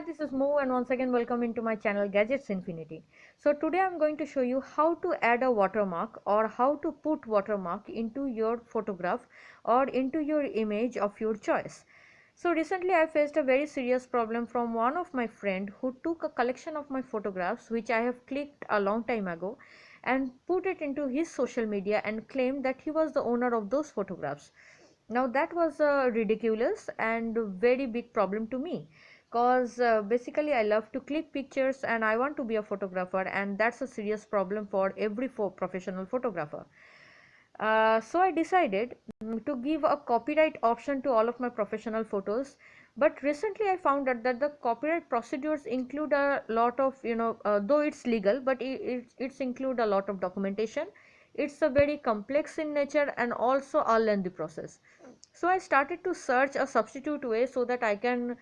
Hi, this is Mo and once again welcome into my channel Gadgets Infinity. So today I'm going to show you how to add a watermark or how to put watermark into your photograph or into your image of your choice. So recently I faced a very serious problem from one of my friend who took a collection of my photographs which I have clicked a long time ago and put it into his social media and claimed that he was the owner of those photographs. Now that was ridiculous and very big problem to me because basically I love to click pictures and I want to be a photographer, and that's a serious problem for every professional photographer. So I decided to give a copyright option to all of my professional photos. But recently I found out that the copyright procedures include a lot of, though it's legal, but it's include a lot of documentation. It's a very complex in nature and also a lengthy process. So I started to search a substitute way so that I can,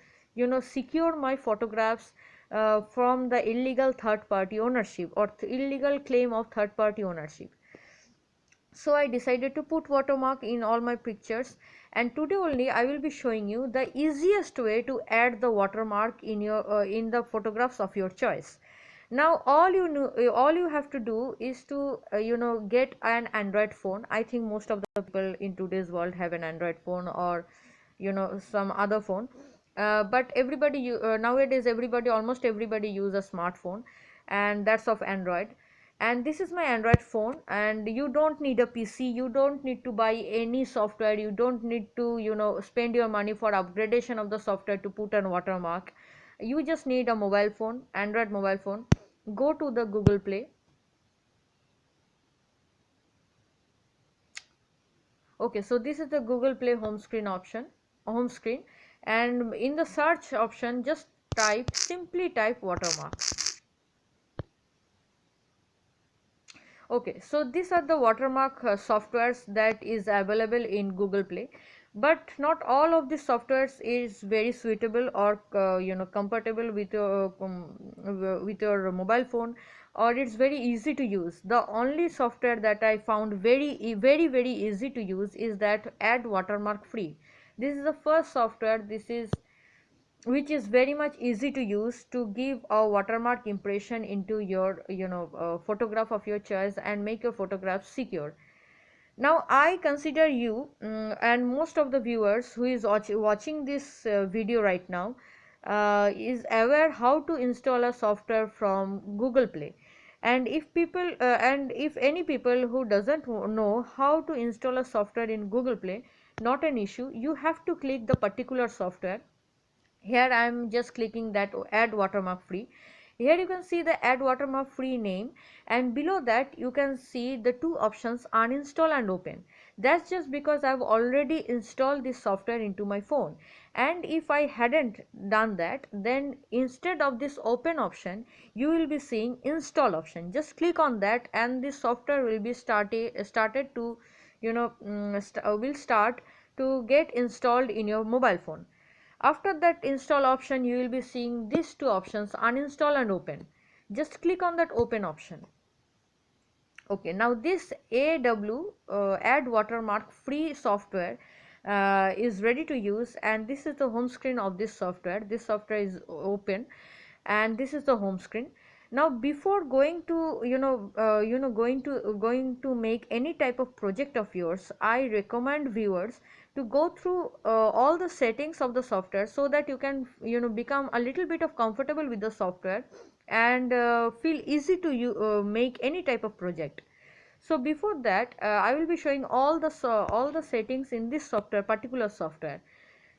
secure my photographs from the illegal third party ownership or illegal claim of third party ownership. So I decided to put watermark in all my pictures, and today only I will be showing you the easiest way to add the watermark in your in the photographs of your choice. Now all you have to do is to get an Android phone. I think most of the people in today's world have an Android phone or some other phone, but nowadays everybody, almost everybody, use a smartphone, and that's of Android. And this is my Android phone, and you don't need a PC, you don't need to buy any software, you don't need to spend your money for upgradation of the software to put a watermark. You just need a mobile phone, Android mobile phone. Go to the Google Play. Okay, so this is the Google Play home screen, and in the search option just simply type watermark. Okay, so these are the watermark softwares that is available in Google Play, but not all of the softwares is very suitable or compatible with your mobile phone, or it's very easy to use. The only software that I found very easy to use is that Add Watermark Free. This is the first software. This is which is very much easy to use to give a watermark impression into your photograph of your choice and make your photograph secure. Now I consider you and most of the viewers who is watching this video right now is aware how to install a software from Google Play. And if any people who doesn't know how to install a software in Google Play, not an issue, you have to click the particular software. Here I am just clicking that Add Watermark Free. Here you can see the Add Watermark Free name, and below that you can see the two options, uninstall and open. That's just because I've already installed this software into my phone, and if I hadn't done that, then instead of this open option you will be seeing install option. Just click on that and this software will be started to will start to get installed in your mobile phone. After that install option, you will be seeing these two options, uninstall and open. Just click on that open option. Okay, now this AW Add Watermark Free software is ready to use, and this is the home screen of this software. This software is open, and this is the home screen. Now before going to going to make any type of project of yours, I recommend viewers to go through all the settings of the software so that you can become a little bit of comfortable with the software and feel easy to make any type of project. So before that I will be showing all the settings in this particular software.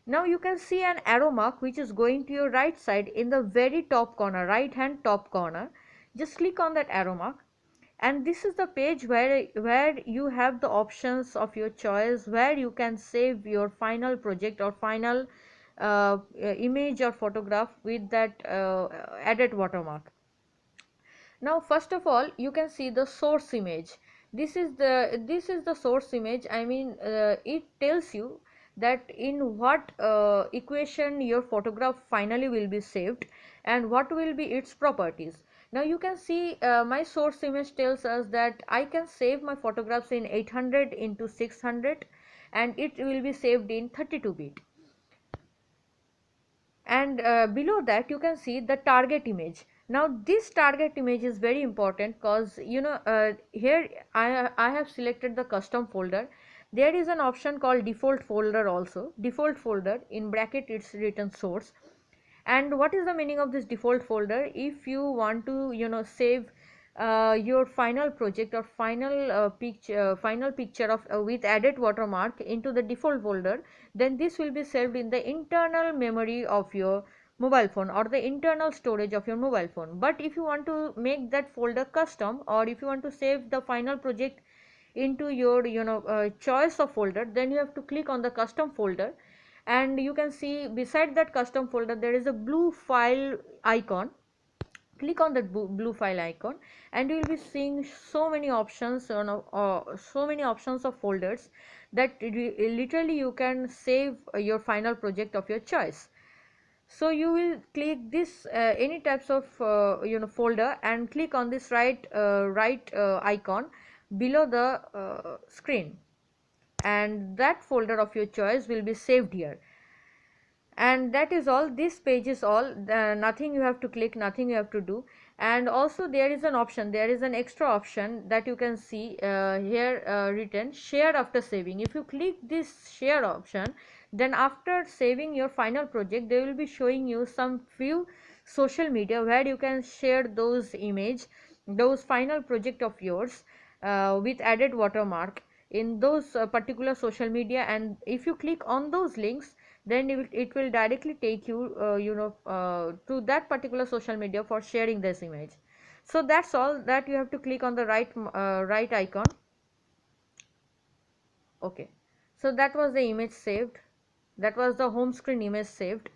Now you can see an arrow mark which is going to your right side in the very top corner, right hand top corner. Just click on that arrow mark, and this is the page where you have the options of your choice, where you can save your final project or final image or photograph with that added watermark. Now first of all you can see the source image. This is the source image. I mean it tells you that in what equation your photograph finally will be saved and what will be its properties. Now you can see my source image tells us that I can save my photographs in 800 into 600, and it will be saved in 32 bit. and below that you can see the target image. Now this target image is very important because here I have selected the custom folder. There is an option called default folder also. Default folder, in bracket it's written source. And what is the meaning of this default folder? If you want to save your final project or final picture of with added watermark into the default folder, then this will be saved in the internal memory of your mobile phone or the internal storage of your mobile phone. But if you want to make that folder custom, or if you want to save the final project into your choice of folder, then you have to click on the custom folder, and you can see beside that custom folder there is a blue file icon. Click on that blue file icon, and you will be seeing so many options, so many options of folders that literally you can save your final project of your choice. So you will click this any types of folder, and click on this right icon below the screen, and that folder of your choice will be saved here. And that is all. This page is all. Nothing you have to click, nothing you have to do. And also there is an option, there is an extra option that you can see here written share after saving. If you click this share option, then after saving your final project, they will be showing you some few social media where you can share those image, those final project of yours with added watermark in those particular social media. And if you click on those links, then it will directly take you to that particular social media for sharing this image. So that's all that you have to click on the right icon. Okay, so that was the image saved, that was the home screen image saved.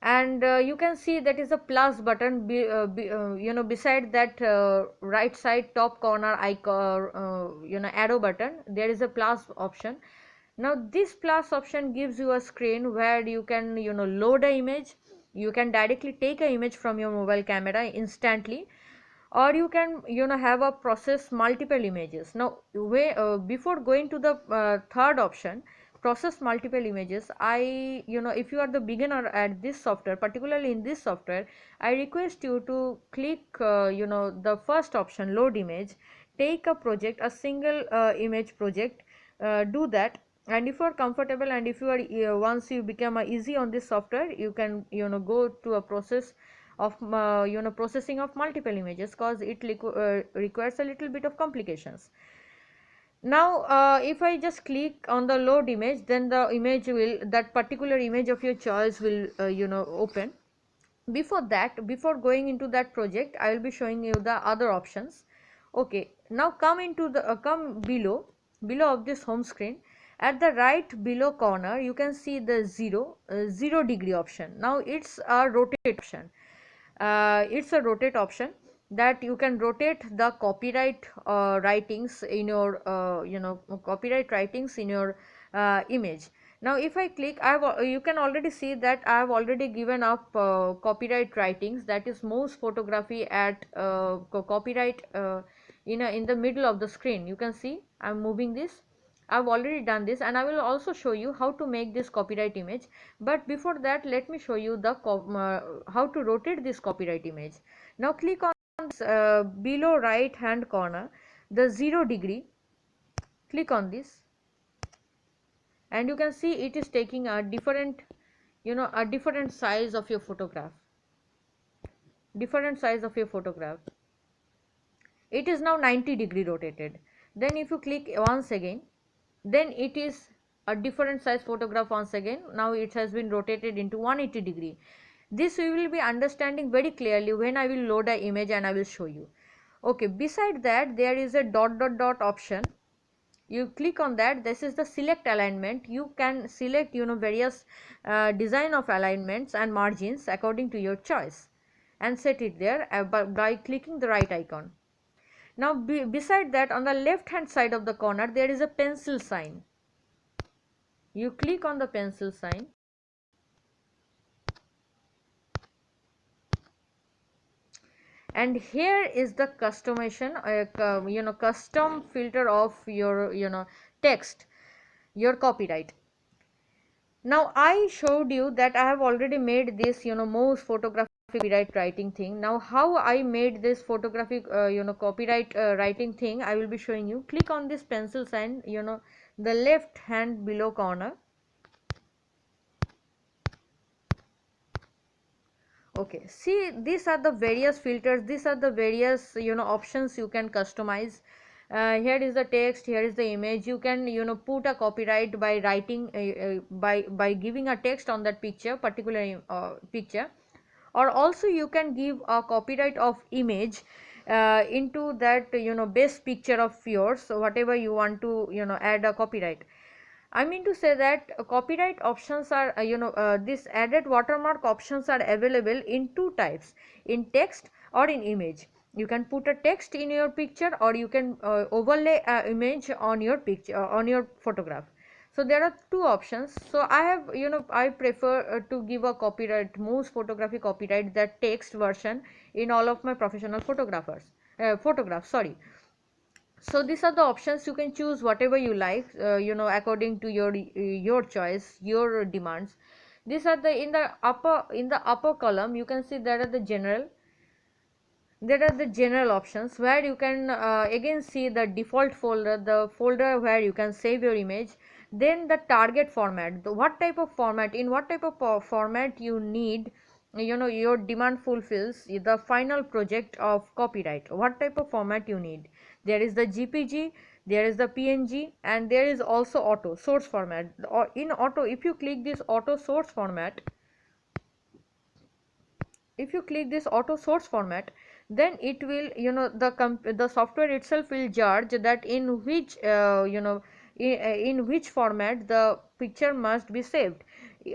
And you can see that is a plus button beside that right side top corner icon, arrow button, there is a plus option. Now this plus option gives you a screen where you can load a image. You can directly take a image from your mobile camera instantly, or you can have a process multiple images. Now before going to the third option, process multiple images, if you are the beginner at this software, particularly in this software, I request you to click the first option, load image. Take a project, a single image project, do that. And if you are comfortable, and if you are once you become easy on this software, you can go to a process of processing of multiple images, because it requires a little bit of complications. Now if I just click on the load image, then the image will, that particular image of your choice will open. Before that, before going into that project, I will be showing you the other options. Okay, now come into the come below of this home screen. At the right below corner you can see the 0 degree option. Now it's a rotate option. It's a rotate option, that you can rotate the copyright writings in your copyright writings in your image. Now if I click, you can already see that I have already given up copyright writings, that is Moose Photography at copyright in the middle of the screen. You can see I am moving this. I have already done this, and I will also show you how to make this copyright image. But before that, let me show you the how to rotate this copyright image. Now click on this below right hand corner, the 0 degree. Click on this, and you can see it is taking a different a different size of your photograph. Different size of your photograph. It is now 90 degree rotated. Then if you click once again, then it is a different size photograph once again. Now it has been rotated into 180 degree. This we will be understanding very clearly when I will load an image and I will show you. Okay, beside that there is a dot dot dot option. You click on that. This is the select alignment. You can select various design of alignments and margins according to your choice, and set it there by clicking the right icon. Now beside that, on the left hand side of the corner, there is a pencil sign. You click on the pencil sign, and here is the customization custom filter of your text, your copyright. Now I showed you that I have already made this, most photographic copyright writing thing. Now how I made this photographic, copyright writing thing, I will be showing you. Click on this pencil sign, the left hand below corner. Okay, see, these are the various filters, these are the various, options you can customize. Here is the text, here is the image. You can, put a copyright by writing, by giving a text on that picture, particular picture, or also you can give a copyright of image into that, best picture of yours. So whatever you want to, add a copyright. I mean to say that copyright options are, this added watermark options are available in two types, in text or in image. You can put a text in your picture, or you can overlay a image on your picture, on your photograph. So there are two options. So I have, I prefer to give a copyright, most photography copyright, that text version in all of my professional photographs, sorry. So these are the options. You can choose whatever you like, according to your choice, your demands. These are the, in the upper column you can see there are the general options, where you can again see the default folder, the folder where you can save your image. Then the target format, what type of format, in what type of format you need, your demand fulfills the final project of copyright, what type of format you need. There is the GPG, there is the PNG, and there is also auto source format. Or in auto, if you click this auto source format, if you click this auto source format, then it will, the software itself will judge that in which, in which format the picture must be saved.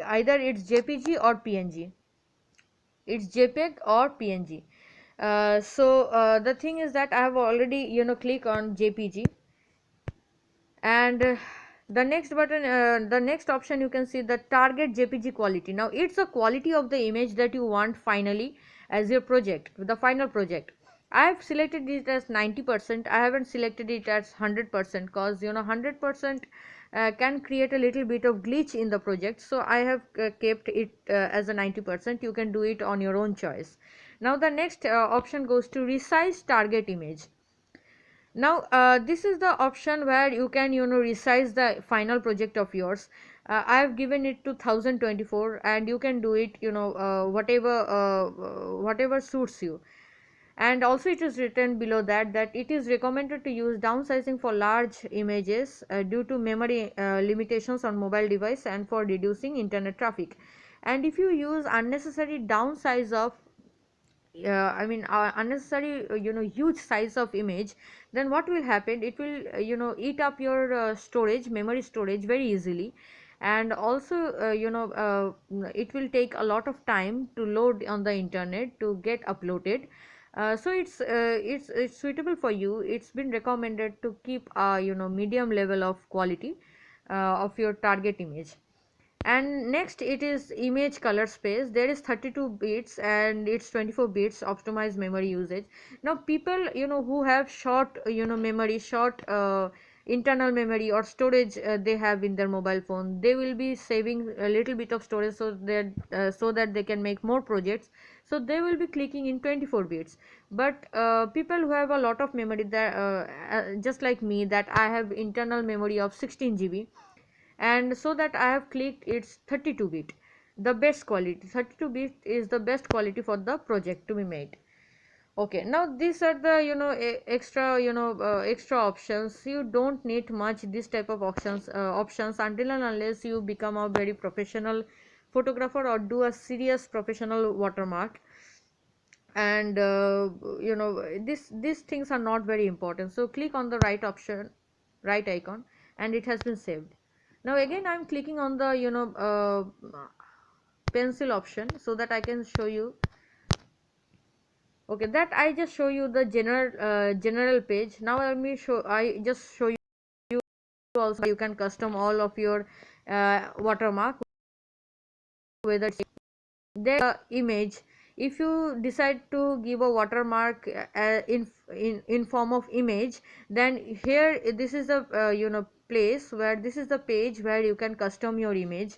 Either it's JPG or PNG, it's JPEG or PNG. The thing is that I have already, click on JPG. And the next button, the next option, you can see the target JPG quality. Now it's the quality of the image that you want finally as your project, the final project. I have selected it as 90%. I haven't selected it as 100%, because 100% can create a little bit of glitch in the project. So I have kept it as a 90%. You can do it on your own choice. Now the next option goes to resize target image. Now this is the option where you can, resize the final project of yours. I have given it to 1024, and you can do it, whatever suits you. And also it is written below that it is recommended to use downsizing for large images due to memory limitations on mobile device and for reducing internet traffic. And if you use unnecessary downsize of, unnecessary, huge size of image, then what will happen, it will, eat up your storage, memory storage, very easily. And also, it will take a lot of time to load on the internet to get uploaded. So it's suitable for you. It's been recommended to keep a, medium level of quality of your target image. And next, it is image color space. There is 32 bits and it's 24 bits optimized memory usage. Now people, who have short, memory, short internal memory or storage, they have in their mobile phone, they will be saving a little bit of storage, so that they can make more projects. So they will be clicking in 24 bits. But people who have a lot of memory, that just like me, that I have internal memory of 16 GB, and so that I have clicked its 32 bit, the best quality. 32 bit is the best quality for the project to be made. Okay, now these are the, extra, extra options. You don't need much this type of options until and unless you become a very professional photographer or do a serious professional watermark. And these things are not very important. So click on the right option, right icon, and it has been saved. Now again I am clicking on the, pencil option, so that I can show you. Okay, that I just show you the general page. Now let me show, I just show you also you can custom all of your watermark, whether it's the image. If you decide to give a watermark in form of image, then here this is the, place where, this is the page where you can custom your image.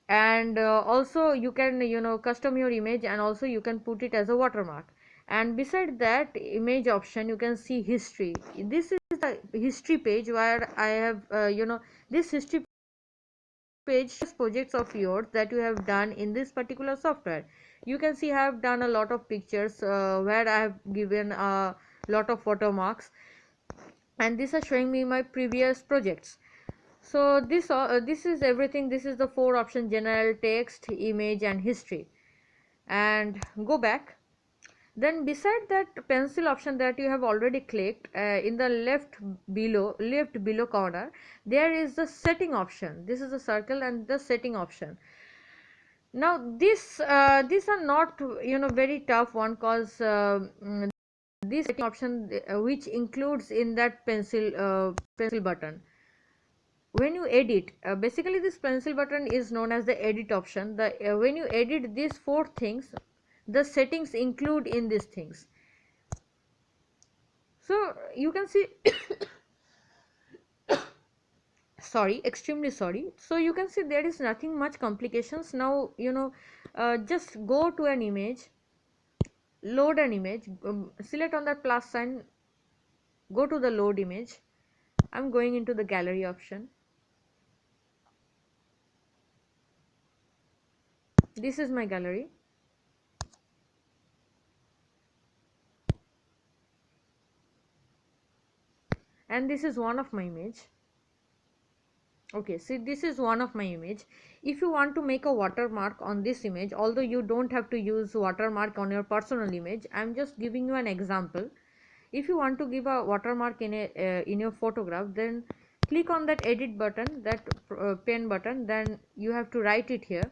and also you can custom your image, and also you can put it as a watermark. And beside that image option, you can see history. This is the history page where I have this history page shows projects of yours that you have done in this particular software. You can see I have done a lot of pictures where I have given a lot of watermarks, and these are showing me my previous projects. So this is everything. This is the four options: general, text, image, and history. And go back. Then beside that pencil option that you have already clicked, in the left below corner, there is the setting option. This is the circle and the setting option. Now these are not very tough one, cause this setting option which includes in that pencil button. When you edit, basically this pencil button is known as the edit option. The when you edit these four things, the settings include in these things. So you can see sorry, extremely sorry. So you can see there is nothing much complications. Now just go to an image, load an image, select on that plus sign, go to the load image. I'm going into the gallery option. This is my gallery. And this is one of my image. Okay, see, this is one of my image. If you want to make a watermark on this image, although you don't have to use watermark on your personal image, I'm just giving you an example. If you want to give a watermark in in your photograph, then click on that edit button, that pen button. Then you have to write it here.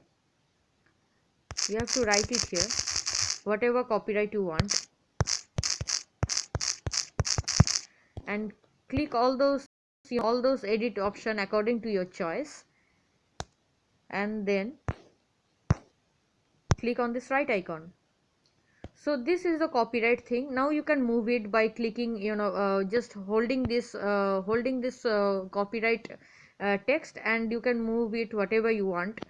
You have to write it here, whatever copyright you want, and click all those edit option according to your choice, and then click on this right icon. So this is the copyright thing. Now you can move it by clicking, just holding this copyright text, and you can move it whatever you want.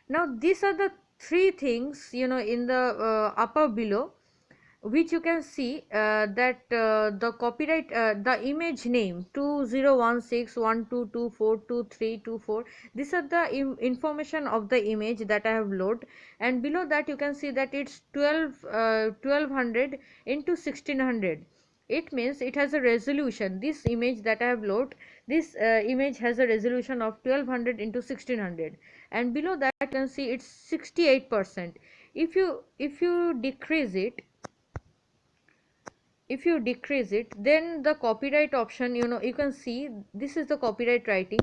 Now these are the three things in the upper below, which you can see that the copyright, the image name 201612242324, these are the information of the image that I have loaded. And below that you can see that it's 1200 into 1600. It means it has a resolution. This image that I have loaded, this image has a resolution of 1200 into 1600, and below that you can see it's 68%. If you decrease it, then the copyright option, you can see this is the copyright writing.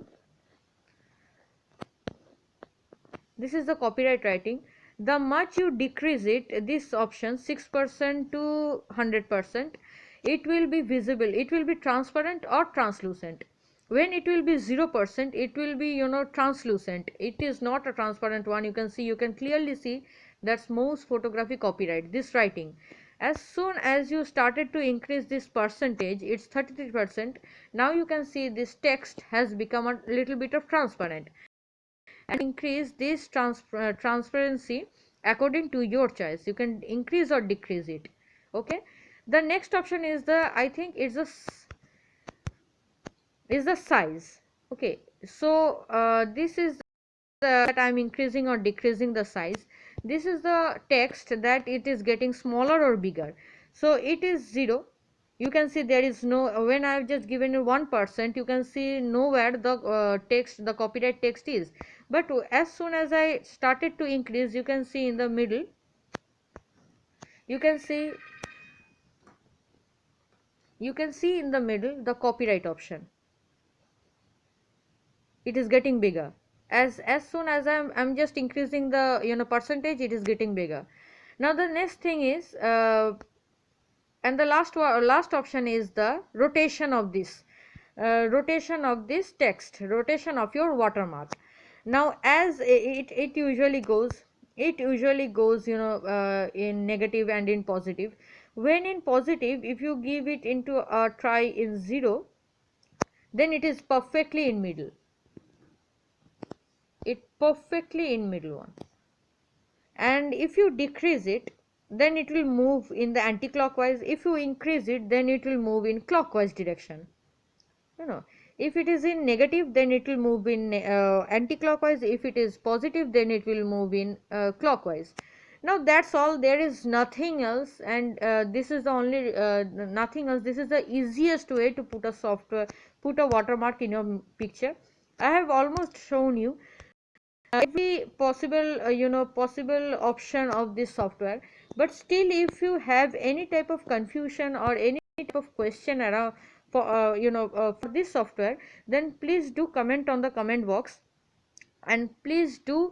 This is the copyright writing. The much you decrease it, this option 6% to 100%, it will be visible, it will be transparent or translucent. When it will be 0%, it will be translucent. It is not a transparent one. You can see, you can clearly see that's most photography copyright, this writing. As soon as you started to increase this percentage, it's 33%. Now you can see this text has become a little bit of transparent, and increase this transparency according to your choice. You can increase or decrease it. Okay, the next option is the, I think it's the size. Okay, so this is that I'm increasing or decreasing the size. This is the text that it is getting smaller or bigger. So it is 0. You can see there is no, when I have just given you 1%, you can see nowhere the text, the copyright text is. But as soon as I started to increase, you can see in the middle, you can see in the middle the copyright option, it is getting bigger. As soon as I'm just increasing the percentage, it is getting bigger. Now the next thing is and the last option is the rotation of this text, rotation of your watermark. Now as it usually goes, in negative and in positive. When in positive, if you give it into a try in 0, then it is perfectly in middle. it perfectly in middle one, and if you decrease it, then it will move in the anti-clockwise. If you increase it, then it will move in clockwise direction. You know, if it is in negative, then it will move in anti-clockwise. If it is positive, then it will move in clockwise. Now that's all, there is nothing else, and this is the only nothing else. This is the easiest way to put a software, put a watermark in your picture. I have almost shown you every possible possible option of this software, but still if you have any type of confusion or any type of question around for for this software, then please do comment on the comment box, and please do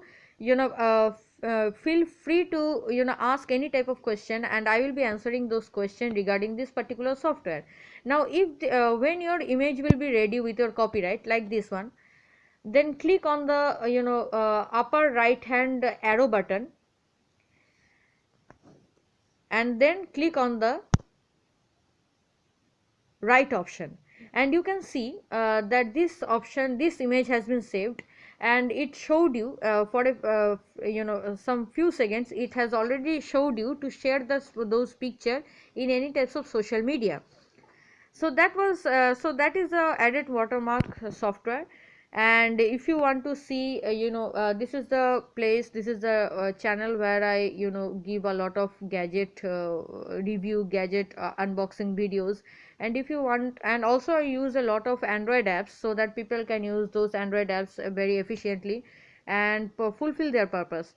feel free to ask any type of question, and I will be answering those questions regarding this particular software. Now if when your image will be ready with your copyright like this one, then click on the upper right hand arrow button, and then click on the right option, and you can see that this option, this image has been saved, and it showed you for a some few seconds, it has already showed you to share those picture in any types of social media. So that was that is the added watermark software. And if you want to see this is the place, this is the channel where I give a lot of gadget review, gadget unboxing videos. And if you want, and also I use a lot of Android apps so that people can use those Android apps very efficiently and fulfill their purpose.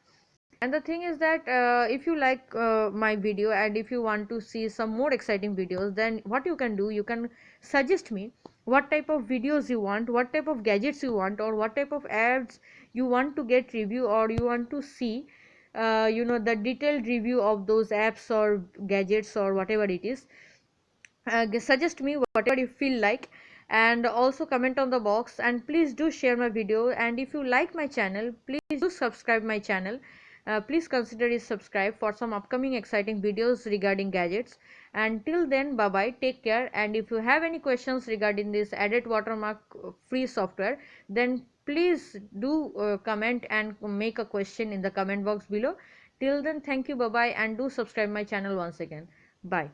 And the thing is that if you like my video, and if you want to see some more exciting videos, then what you can do, you can suggest me what type of videos you want, what type of gadgets you want, or what type of ads you want to get review, or you want to see the detailed review of those apps or gadgets or whatever it is. Suggest me whatever you feel like, and also comment on the box, and please do share my video. And if you like my channel, please do subscribe my channel. Please consider it subscribe for some upcoming exciting videos regarding gadgets. Until then, bye bye, take care. And if you have any questions regarding this added watermark free software, then please do comment and make a question in the comment box below. Till then, thank you, bye bye, and do subscribe my channel once again. Bye.